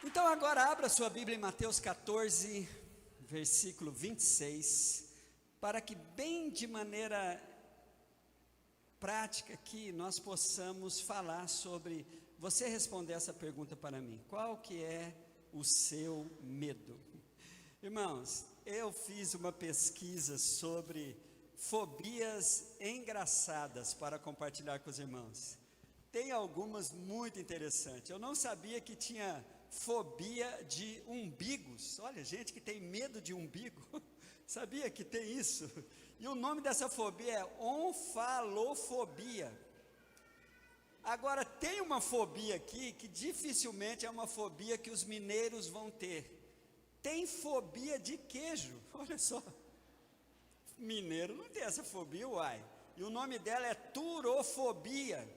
Então agora abra sua Bíblia em Mateus 14, versículo 26, para que bem de maneira prática aqui nós possamos falar sobre, você responder essa pergunta para mim: qual que é o seu medo? Irmãos, eu fiz uma pesquisa sobre fobias engraçadas para compartilhar com os irmãos. Tem algumas muito interessantes. Eu não sabia que tinha fobia de umbigos. Olha, gente que tem medo de umbigo. Sabia que tem isso? E o nome dessa fobia é onfalofobia. Agora, tem uma fobia aqui que dificilmente é uma fobia que os mineiros vão ter. Tem fobia de queijo. Olha só. Mineiro não tem essa fobia, uai. E o nome dela é turofobia.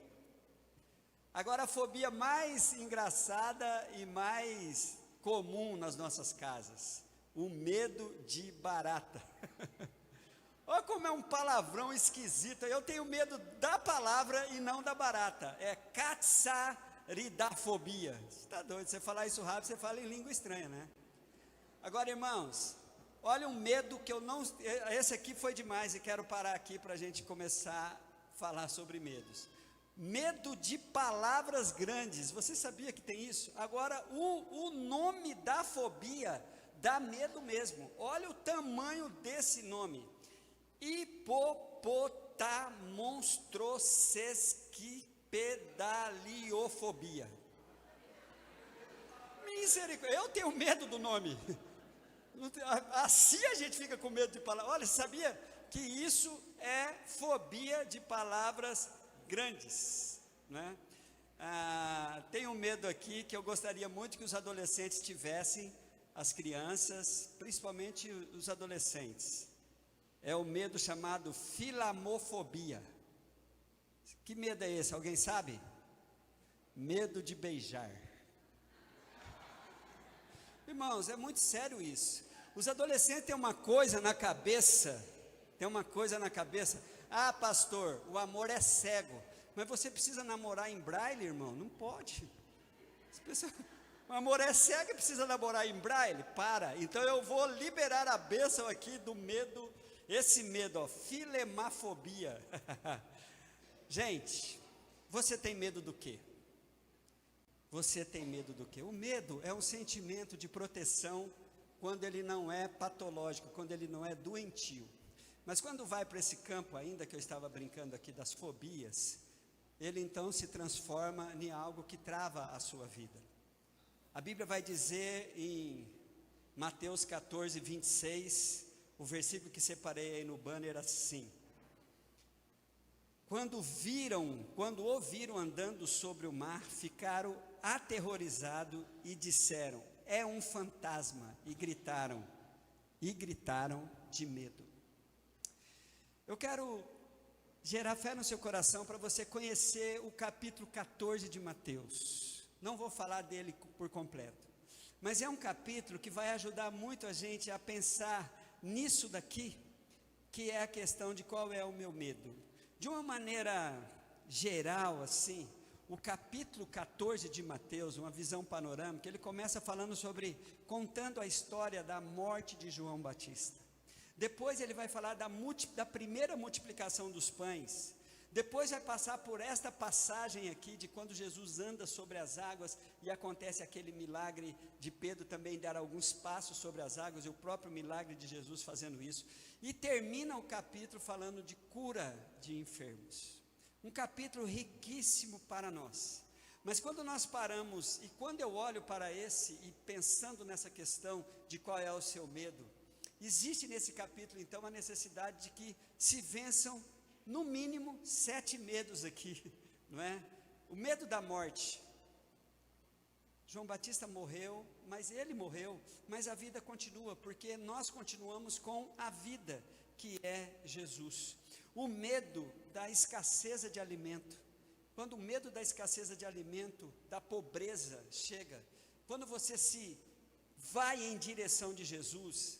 Agora, a fobia mais engraçada e mais comum nas nossas casas: o medo de barata. Olha como é um palavrão esquisito. Eu tenho medo da palavra e não da barata. É catsaridafobia. Você está doido? Você falar isso rápido, você fala em língua estranha, né? Agora, irmãos, olha um medo que eu não... Esse aqui foi demais e quero parar aqui para a gente começar a falar sobre medos. Medo de palavras grandes. Você sabia que tem isso? Agora, o nome da fobia dá medo mesmo. Olha o tamanho desse nome: hipopotamonstrosesquipedaliofobia. Misericórdia, eu tenho medo do nome. Assim a gente fica com medo de palavras. Olha, sabia que isso é fobia de palavras grandes, né? Tem um medo aqui que eu gostaria muito que os adolescentes tivessem, as crianças, principalmente os adolescentes. É o medo chamado filamofobia. Que medo é esse? Alguém sabe? Medo de beijar. Irmãos, é muito sério isso. Os adolescentes têm uma coisa na cabeça. Ah, pastor, o amor é cego. Mas você precisa namorar em braille, irmão? Não pode. O amor é cego e precisa namorar em braille? Para. Então eu vou liberar a bênção aqui do medo. Esse medo, ó, filemafobia. Gente, você tem medo do quê? Você tem medo do quê? O medo é um sentimento de proteção quando ele não é patológico, quando ele não é doentio. Mas quando vai para esse campo ainda que eu estava brincando aqui das fobias, ele então se transforma em algo que trava a sua vida. A Bíblia vai dizer em Mateus 14, 26, o versículo que separei aí no banner assim: quando ouviram andando sobre o mar, ficaram aterrorizados e disseram: é um fantasma, e gritaram de medo. Eu quero gerar fé no seu coração para você conhecer o capítulo 14 de Mateus. Não vou falar dele por completo, mas é um capítulo que vai ajudar muito a gente a pensar nisso daqui, que é a questão de qual é o meu medo. De uma maneira geral assim, o capítulo 14 de Mateus, uma visão panorâmica, ele começa falando contando a história da morte de João Batista. Depois ele vai falar da primeira multiplicação dos pães. Depois vai passar por esta passagem aqui, de quando Jesus anda sobre as águas, e acontece aquele milagre de Pedro também dar alguns passos sobre as águas, e o próprio milagre de Jesus fazendo isso. E termina o capítulo falando de cura de enfermos. Um capítulo riquíssimo para nós. Mas quando nós paramos, e quando eu olho para esse, e pensando nessa questão de qual é o seu medo, existe nesse capítulo então a necessidade de que se vençam no mínimo 7 medos aqui, não é? O medo da morte. João Batista morreu, mas a vida continua, porque nós continuamos com a vida, que é Jesus. O medo da escassez de alimento. Quando o medo da escassez de alimento, da pobreza chega, quando você se vai em direção de Jesus,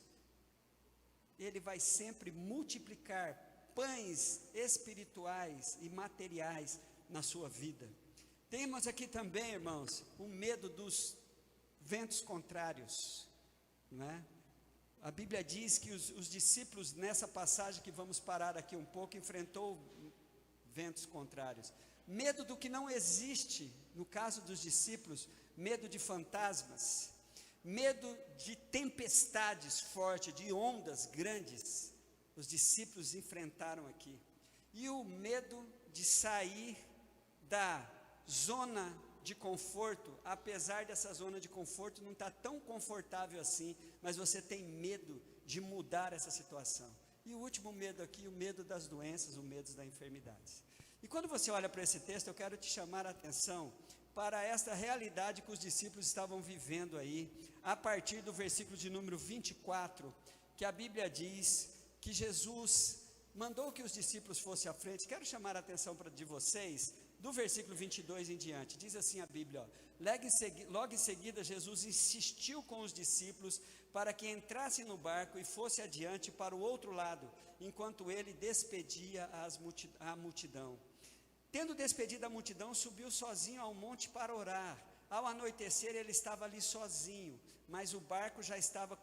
Ele vai sempre multiplicar pães espirituais e materiais na sua vida. Temos aqui também, irmãos, o medo dos ventos contrários, não é? A Bíblia diz que os discípulos, nessa passagem que vamos parar aqui um pouco, enfrentou ventos contrários. Medo do que não existe, no caso dos discípulos, medo de fantasmas, medo de tempestades fortes, de ondas grandes, os discípulos enfrentaram aqui. E o medo de sair da zona de conforto, apesar dessa zona de conforto não estar tão confortável assim, mas você tem medo de mudar essa situação. E o último medo aqui, o medo das doenças, o medo das enfermidades. E quando você olha para esse texto, eu quero te chamar a atenção para esta realidade que os discípulos estavam vivendo aí, a partir do versículo de número 24, que a Bíblia diz que Jesus mandou que os discípulos fossem à frente. Quero chamar a atenção de vocês, do versículo 22 em diante, diz assim a Bíblia, logo em seguida Jesus insistiu com os discípulos para que entrassem no barco e fosse adiante para o outro lado, enquanto ele despedia a multidão. Tendo despedido a multidão, subiu sozinho ao monte para orar. Ao anoitecer ele estava ali sozinho, mas o barco já estava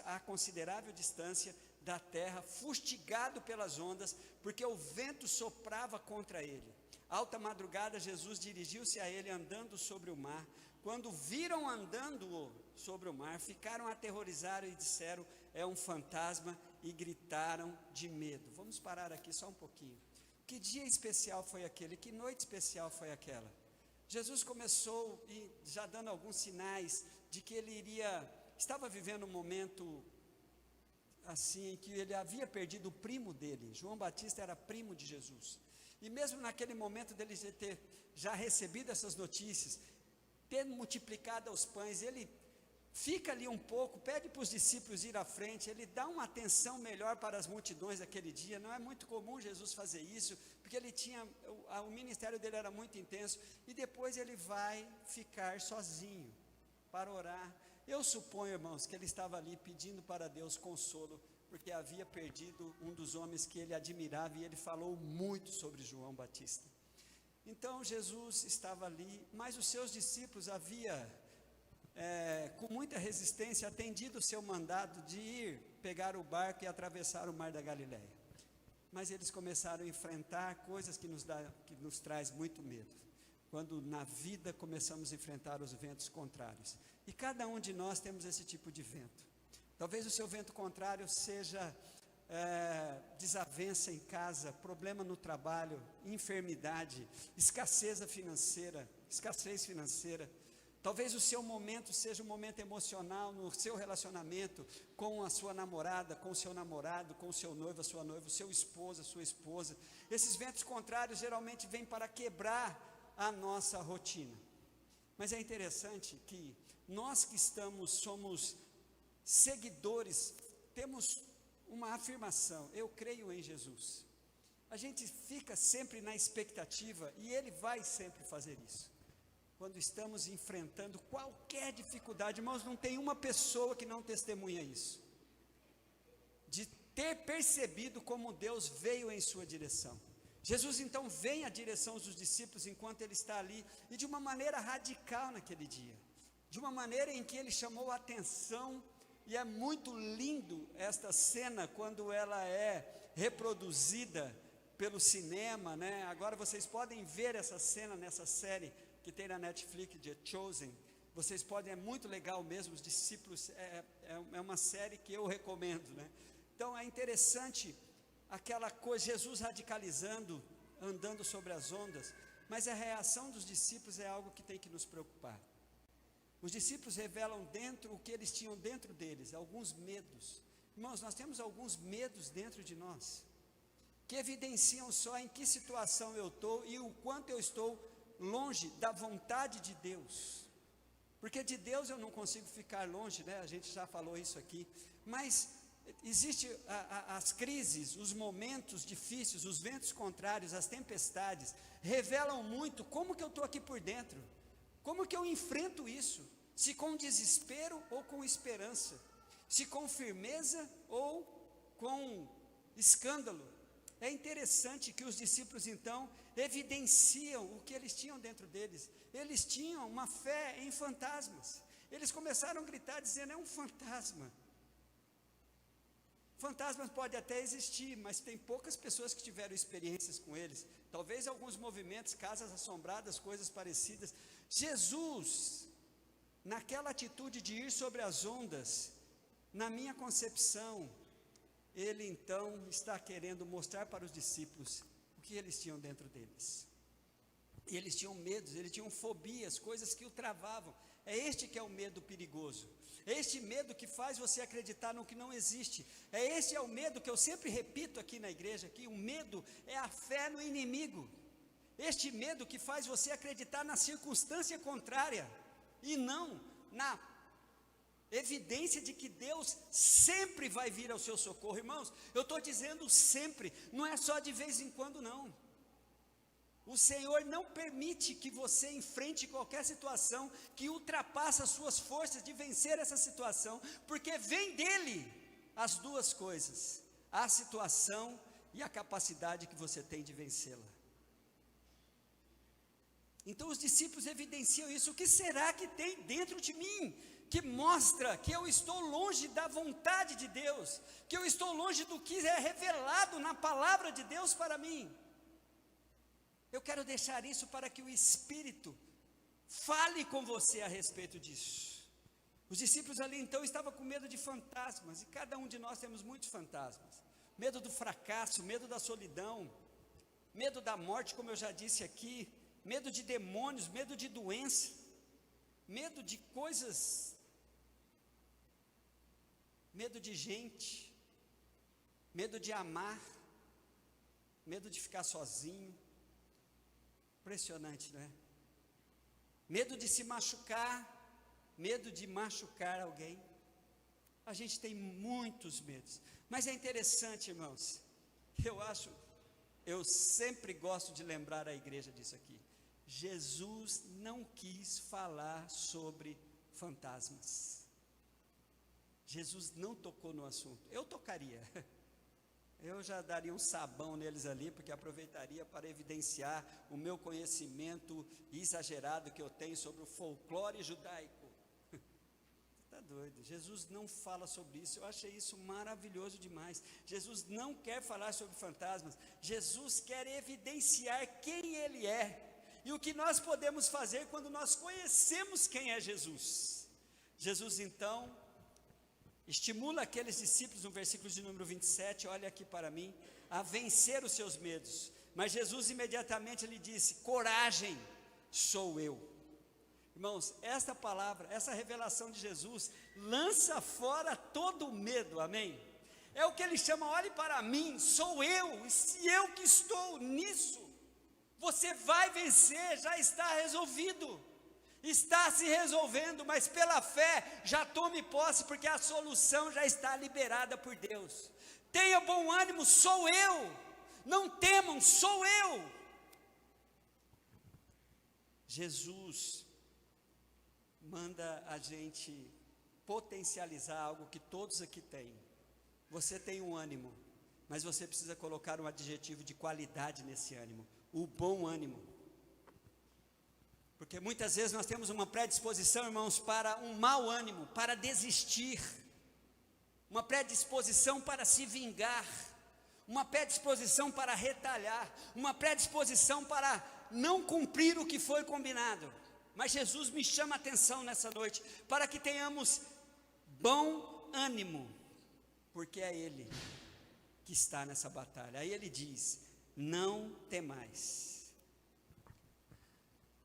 a considerável distância da terra, fustigado pelas ondas, porque o vento soprava contra ele. Alta madrugada, Jesus dirigiu-se a ele andando sobre o mar. Quando viram andando sobre o mar, ficaram aterrorizados e disseram, é um fantasma, e gritaram de medo. Vamos parar aqui só um pouquinho. Que dia especial foi aquele? Que noite especial foi aquela? Jesus começou já dando alguns sinais de que ele estava vivendo um momento assim, que ele havia perdido o primo dele. João Batista era primo de Jesus. E mesmo naquele momento dele ter já recebido essas notícias, tendo multiplicado os pães, ele fica ali um pouco, pede para os discípulos ir à frente, ele dá uma atenção melhor para as multidões daquele dia. Não é muito comum Jesus fazer isso, porque o ministério dele era muito intenso, e depois ele vai ficar sozinho para orar. Eu suponho, irmãos, que ele estava ali pedindo para Deus consolo, porque havia perdido um dos homens que ele admirava, e ele falou muito sobre João Batista. Então Jesus estava ali, mas os seus discípulos com muita resistência, atendido o seu mandado de ir pegar o barco e atravessar o mar da Galileia. Mas eles começaram a enfrentar coisas que nos traz muito medo, quando na vida começamos a enfrentar os ventos contrários. E cada um de nós temos esse tipo de vento. Talvez o seu vento contrário seja desavença em casa, problema no trabalho, enfermidade, escassez financeira. Talvez o seu momento seja um momento emocional no seu relacionamento com a sua namorada, com o seu namorado, com o seu noivo, a sua noiva, o seu esposo, a sua esposa. Esses ventos contrários geralmente vêm para quebrar a nossa rotina. Mas é interessante que nós que somos seguidores, temos uma afirmação: eu creio em Jesus. A gente fica sempre na expectativa, e Ele vai sempre fazer isso. Quando estamos enfrentando qualquer dificuldade, irmãos, não tem uma pessoa que não testemunha isso, de ter percebido como Deus veio em sua direção. Jesus então vem à direção dos discípulos enquanto ele está ali, e de uma maneira radical naquele dia, de uma maneira em que ele chamou a atenção, e é muito lindo esta cena quando ela é reproduzida pelo cinema, né? Agora vocês podem ver essa cena nessa série que tem na Netflix, The Chosen. Vocês podem, é muito legal mesmo, os discípulos, é uma série que eu recomendo, né? Então é interessante aquela coisa, Jesus radicalizando, andando sobre as ondas, mas a reação dos discípulos é algo que tem que nos preocupar. Os discípulos revelam o que eles tinham dentro deles, alguns medos. Irmãos, nós temos alguns medos dentro de nós, que evidenciam só em que situação eu estou e o quanto eu estou longe da vontade de Deus. Porque de Deus eu não consigo ficar longe, né? A gente já falou isso aqui. Mas existe as crises, os momentos difíceis, os ventos contrários, as tempestades, revelam muito como que eu estou aqui por dentro. Como que eu enfrento isso? Se com desespero ou com esperança? Se com firmeza ou com escândalo? É interessante que os discípulos então evidenciam o que eles tinham dentro deles. Eles tinham uma fé em fantasmas. Eles começaram a gritar dizendo: é um fantasma. Fantasmas podem até existir, mas tem poucas pessoas que tiveram experiências com eles. Talvez alguns movimentos, casas assombradas, coisas parecidas. Jesus, naquela atitude de ir sobre as ondas, na minha concepção, ele então está querendo mostrar para os discípulos o que eles tinham dentro deles. E eles tinham medos, eles tinham fobias, coisas que o travavam. É este que é o medo perigoso. É este medo que faz você acreditar no que não existe. Este é o medo que eu sempre repito aqui na igreja, que o medo é a fé no inimigo. Este medo que faz você acreditar na circunstância contrária, e não na evidência de que Deus sempre vai vir ao seu socorro. Irmãos, eu estou dizendo sempre, não é só de vez em quando não. O Senhor não permite que você enfrente qualquer situação que ultrapassa as suas forças de vencer essa situação, porque vem dele as duas coisas, a situação e a capacidade que você tem de vencê-la. Então os discípulos evidenciam isso. O que será que tem dentro de mim que mostra que eu estou longe da vontade de Deus, que eu estou longe do que é revelado na palavra de Deus para mim? Eu quero deixar isso para que o Espírito fale com você a respeito disso. Os discípulos ali então estavam com medo de fantasmas, e cada um de nós temos muitos fantasmas. Medo do fracasso, medo da solidão, medo da morte, como eu já disse aqui, medo de demônios, medo de doença, medo de coisas, medo de gente, medo de amar, medo de ficar sozinho. Impressionante, não é? Medo de se machucar, medo de machucar alguém. A gente tem muitos medos, mas é interessante, irmãos, eu sempre gosto de lembrar a igreja disso aqui. Jesus não quis falar sobre fantasmas. Jesus não tocou no assunto. Eu tocaria. Eu já daria um sabão neles ali, porque aproveitaria para evidenciar o meu conhecimento exagerado que eu tenho sobre o folclore judaico. Está doido, Jesus não fala sobre isso. Eu achei isso maravilhoso demais. Jesus não quer falar sobre fantasmas. Jesus quer evidenciar quem Ele é, e o que nós podemos fazer quando nós conhecemos quem é Jesus. Jesus então estimula aqueles discípulos, no versículo de número 27, olha aqui para mim, a vencer os seus medos. Mas Jesus imediatamente lhe disse: coragem, sou eu. Irmãos, esta palavra, essa revelação de Jesus, lança fora todo o medo, amém? É o que ele chama: olhe para mim, sou eu, e se eu que estou nisso, você vai vencer, já está resolvido. Está se resolvendo, mas pela fé, já tome posse, porque a solução já está liberada por Deus. Tenha bom ânimo, sou eu. Não temam, sou eu. Jesus manda a gente potencializar algo que todos aqui têm. Você tem um ânimo, mas você precisa colocar um adjetivo de qualidade nesse ânimo: o bom ânimo. Porque muitas vezes nós temos uma predisposição, irmãos, para um mau ânimo, para desistir, uma predisposição para se vingar, uma predisposição para retalhar, uma predisposição para não cumprir o que foi combinado. Mas Jesus me chama a atenção nessa noite, para que tenhamos bom ânimo, porque é Ele que está nessa batalha. Aí Ele diz: não temais.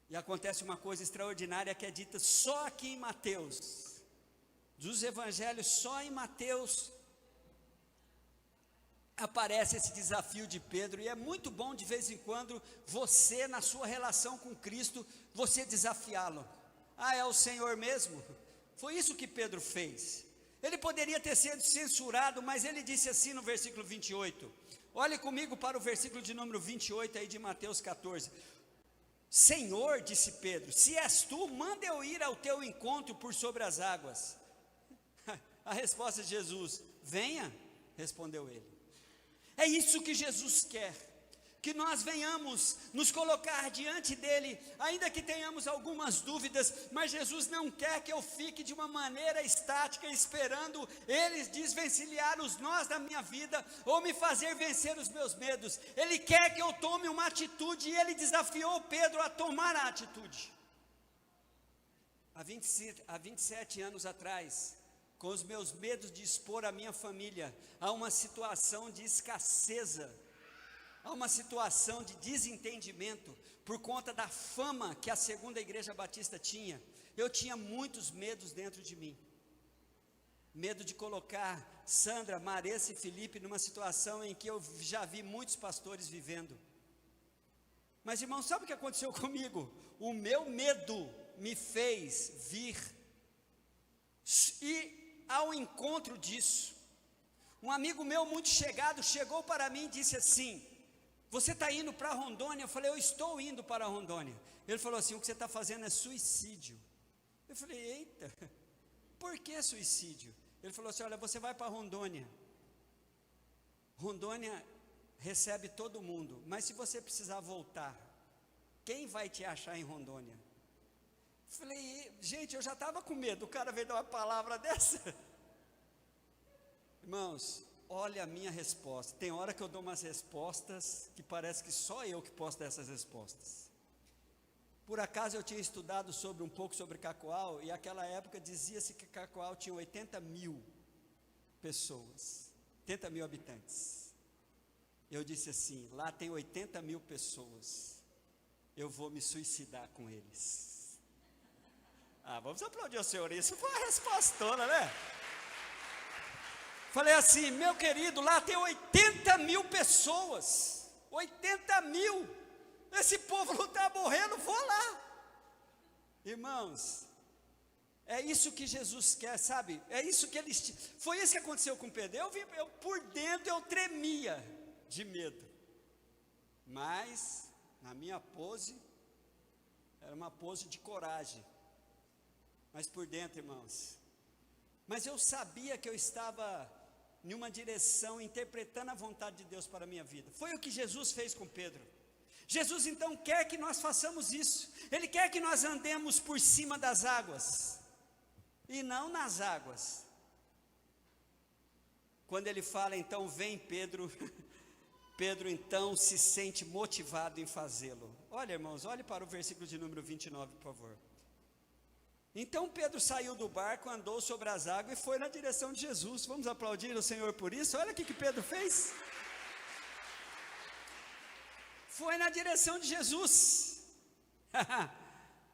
E acontece uma coisa extraordinária que é dita só aqui em Mateus. Dos evangelhos, só em Mateus aparece esse desafio de Pedro. E é muito bom de vez em quando você, na sua relação com Cristo, você desafiá-lo. Ah, é o Senhor mesmo? Foi isso que Pedro fez. Ele poderia ter sido censurado, mas ele disse assim no versículo 28. Olhe comigo para o versículo de número 28 aí de Mateus 14. Senhor, disse Pedro, se és tu, manda eu ir ao teu encontro por sobre as águas. A resposta de Jesus: venha, respondeu ele. É isso que Jesus quer. que nós venhamos nos colocar diante dele, ainda que tenhamos algumas dúvidas, mas Jesus não quer que eu fique de uma maneira estática, esperando ele desvencilhar os nós da minha vida, ou me fazer vencer os meus medos. Ele quer que eu tome uma atitude, e ele desafiou Pedro a tomar a atitude. Há 27 anos atrás, com os meus medos de expor a minha família a uma situação de escassez, há uma situação de desentendimento, por conta da fama que a segunda igreja batista tinha, eu tinha muitos medos dentro de mim, medo de colocar Sandra, Maressa e Felipe numa situação em que eu já vi muitos pastores vivendo. Mas irmão, sabe o que aconteceu comigo? O meu medo me fez vir, e ao encontro disso, um amigo meu muito chegado, chegou para mim e disse assim: você está indo para Rondônia? Eu falei: eu estou indo para Rondônia. Ele falou assim: o que você está fazendo é suicídio. Eu falei: eita, por que suicídio? Ele falou assim: olha, você vai para Rondônia, Rondônia recebe todo mundo, mas se você precisar voltar, quem vai te achar em Rondônia? Eu falei: gente, eu já estava com medo, o cara veio dar uma palavra dessa. Irmãos, olha a minha resposta. Tem hora que eu dou umas respostas que parece que só eu que posso dar essas respostas. Por acaso eu tinha estudado um pouco sobre Cacoal, e naquela época dizia-se que Cacoal tinha 80 mil pessoas, 80 mil habitantes. Eu disse assim: lá tem 80 mil pessoas, eu vou me suicidar com eles. Vamos aplaudir o Senhor, isso foi a respostona, né? Falei assim: meu querido, lá tem 80 mil pessoas, 80 mil, esse povo não está morrendo, vou lá. Irmãos, é isso que Jesus quer, sabe? É isso que ele, foi isso que aconteceu com Pedro. Eu por dentro eu tremia de medo, mas na minha pose, era uma pose de coragem, mas por dentro, irmãos, mas eu sabia que eu estava em uma direção, interpretando a vontade de Deus para a minha vida. Foi o que Jesus fez com Pedro. Jesus então quer que nós façamos isso. Ele quer que nós andemos por cima das águas, e não nas águas. Quando ele fala então, vem Pedro, Pedro então se sente motivado em fazê-lo. Olha, irmãos, olhe para o versículo de número 29, por favor. Então Pedro saiu do barco, andou sobre as águas e foi na direção de Jesus. Vamos aplaudir o Senhor por isso? Olha o que Pedro fez. Foi na direção de Jesus.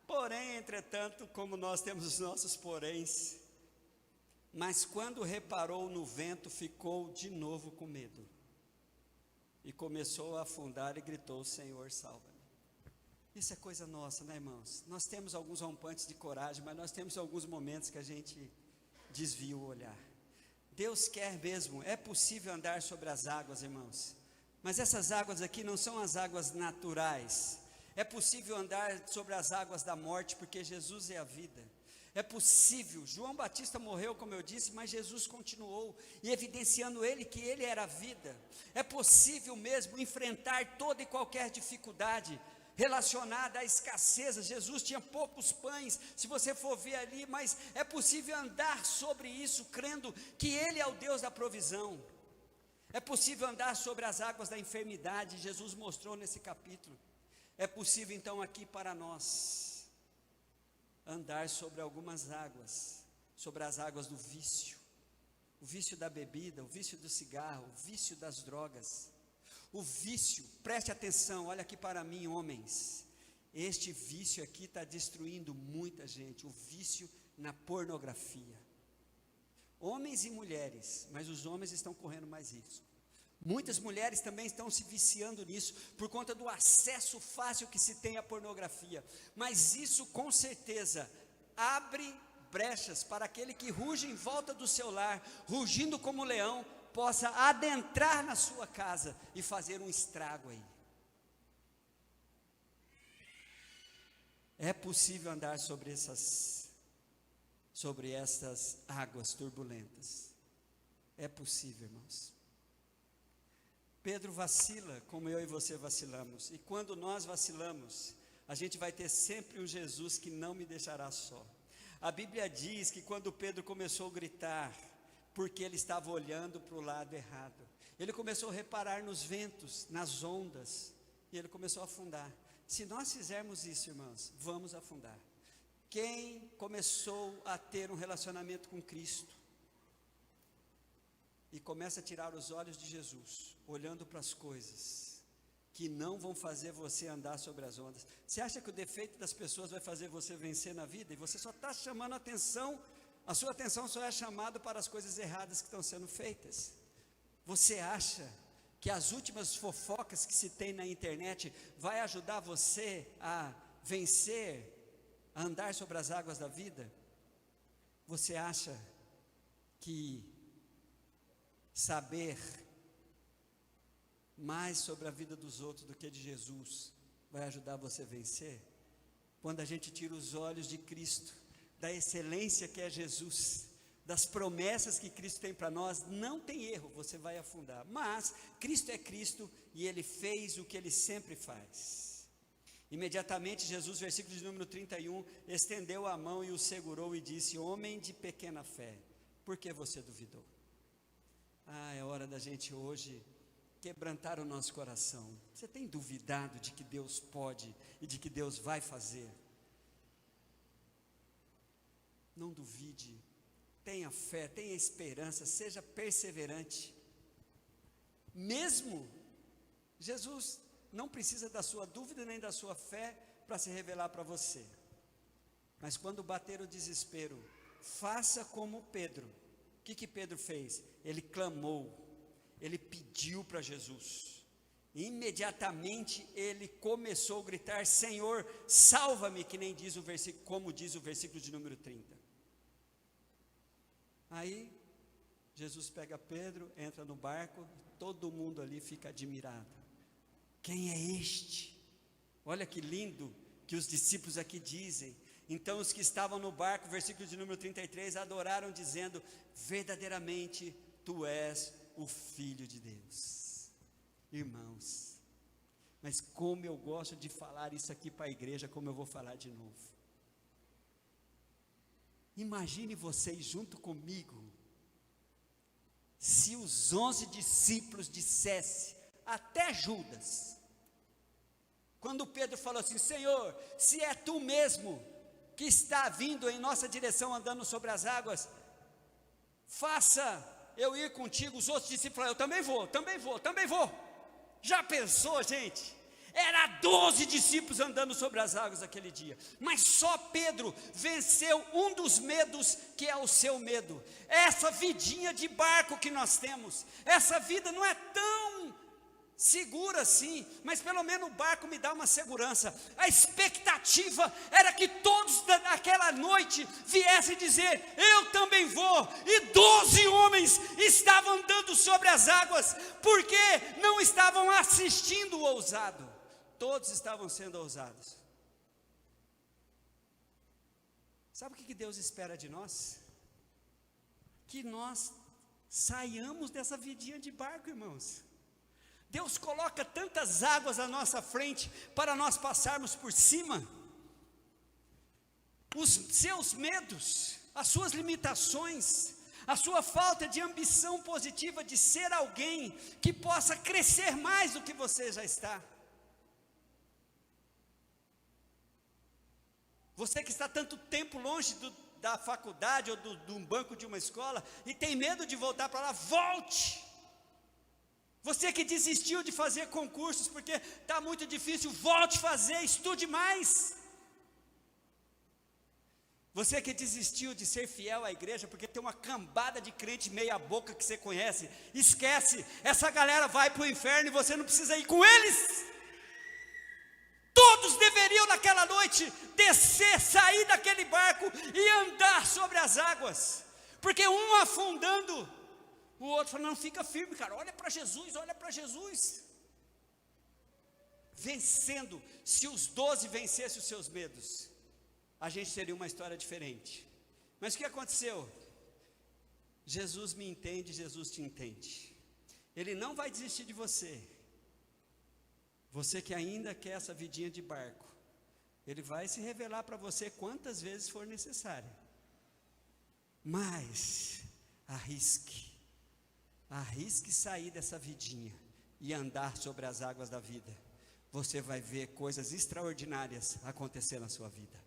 Porém, entretanto, como nós temos os nossos poréns, mas quando reparou no vento, ficou de novo com medo, e começou a afundar e gritou: Senhor, salva-me. Isso é coisa nossa, né, irmãos? Nós temos alguns rompantes de coragem, mas nós temos alguns momentos que a gente desvia o olhar. Deus quer mesmo, é possível andar sobre as águas, irmãos, mas essas águas aqui não são as águas naturais. É possível andar sobre as águas da morte, porque Jesus é a vida. É possível, João Batista morreu, como eu disse, mas Jesus continuou, e evidenciando ele que ele era a vida. É possível mesmo enfrentar toda e qualquer dificuldade relacionada à escassez. Jesus tinha poucos pães, se você for ver ali, mas é possível andar sobre isso, crendo que ele é o Deus da provisão. É possível andar sobre as águas da enfermidade, Jesus mostrou nesse capítulo. É possível então aqui para nós andar sobre algumas águas, sobre as águas do vício, o vício da bebida, o vício do cigarro, o vício das drogas, o vício, preste atenção, olha aqui para mim, homens, este vício aqui está destruindo muita gente, o vício na pornografia, homens e mulheres, mas os homens estão correndo mais risco. Muitas mulheres também estão se viciando nisso, por conta do acesso fácil que se tem à pornografia, mas isso com certeza abre brechas para aquele que ruge em volta do seu lar, rugindo como leão, possa adentrar na sua casa e fazer um estrago aí. É possível andar sobre essas águas turbulentas, é possível, irmãos. Pedro vacila, como eu e você vacilamos. E quando nós vacilamos, a gente vai ter sempre um Jesus que não me deixará só. A Bíblia diz que quando Pedro começou a gritar, porque ele estava olhando para o lado errado, ele começou a reparar nos ventos, nas ondas, e ele começou a afundar. Se nós fizermos isso, irmãos, vamos afundar. Quem começou a ter um relacionamento com Cristo e começa a tirar os olhos de Jesus, olhando para as coisas que não vão fazer você andar sobre as ondas. Você acha que o defeito das pessoas vai fazer você vencer na vida? E você só está chamando a atenção, a sua atenção só é chamada para as coisas erradas que estão sendo feitas. Você acha que as últimas fofocas que se tem na internet vai ajudar você a vencer, a andar sobre as águas da vida? Você acha que saber mais sobre a vida dos outros do que de Jesus vai ajudar você a vencer? Quando a gente tira os olhos de Cristo, da excelência que é Jesus, das promessas que Cristo tem para nós, não tem erro, você vai afundar. Mas Cristo é Cristo e Ele fez o que Ele sempre faz. Imediatamente Jesus, versículo de número 31, estendeu a mão e o segurou e disse: homem de pequena fé, por que você duvidou? É hora da gente hoje quebrantar o nosso coração. Você tem duvidado de que Deus pode e de que Deus vai fazer? Não duvide, tenha fé, tenha esperança, seja perseverante. Mesmo Jesus não precisa da sua dúvida nem da sua fé para se revelar para você. Mas quando bater o desespero, faça como Pedro. O que Pedro fez? Ele clamou, ele pediu para Jesus. Imediatamente ele começou a gritar: Senhor, salva-me, que nem diz o versículo, como diz o versículo de número 30. Aí Jesus pega Pedro, entra no barco, todo mundo ali fica admirado. Quem é este? Olha que lindo que os discípulos aqui dizem. Então os que estavam no barco, versículo de número 33, adoraram dizendo: verdadeiramente tu és o Filho de Deus. Irmãos, mas como eu gosto de falar isso aqui para a igreja, como eu vou falar de novo. Imagine vocês junto comigo, se os 11 discípulos dissessem, até Judas, quando Pedro falou assim: Senhor, se é tu mesmo que está vindo em nossa direção andando sobre as águas, faça eu ir contigo. Os outros discípulos falaram: eu também vou. Já pensou, gente? Era 12 discípulos andando sobre as águas aquele dia, mas só Pedro venceu um dos medos, que é o seu medo. Essa vidinha de barco que nós temos, essa vida não é tão segura assim, mas pelo menos o barco me dá uma segurança. A expectativa era que todos naquela noite viessem dizer: eu também vou. E 12 homens estavam andando sobre as águas, porque não estavam assistindo o ousado, todos estavam sendo ousados. Sabe o que Deus espera de nós? Que nós saiamos dessa vidinha de barco, irmãos. Deus coloca tantas águas à nossa frente para nós passarmos por cima. Os seus medos, as suas limitações, a sua falta de ambição positiva de ser alguém que possa crescer mais do que você já está. Você que está tanto tempo longe da faculdade ou de um banco de uma escola e tem medo de voltar para lá, volte. Você que desistiu de fazer concursos porque está muito difícil, volte a fazer, estude mais. Você que desistiu de ser fiel à igreja porque tem uma cambada de crente meia boca que você conhece, esquece, essa galera vai para o inferno e você não precisa ir com eles. Todos deveriam naquela noite descer, sair daquele barco e andar sobre as águas, porque um afundando, o outro falando: não, fica firme, cara, olha para Jesus, olha para Jesus. Vencendo. Se os 12 vencessem os seus medos, a gente teria uma história diferente. Mas o que aconteceu? Jesus me entende, Jesus te entende. Ele não vai desistir de você. Você que ainda quer essa vidinha de barco, Ele vai se revelar para você quantas vezes for necessário. Mas arrisque sair dessa vidinha e andar sobre as águas da vida. Você vai ver coisas extraordinárias acontecer na sua vida.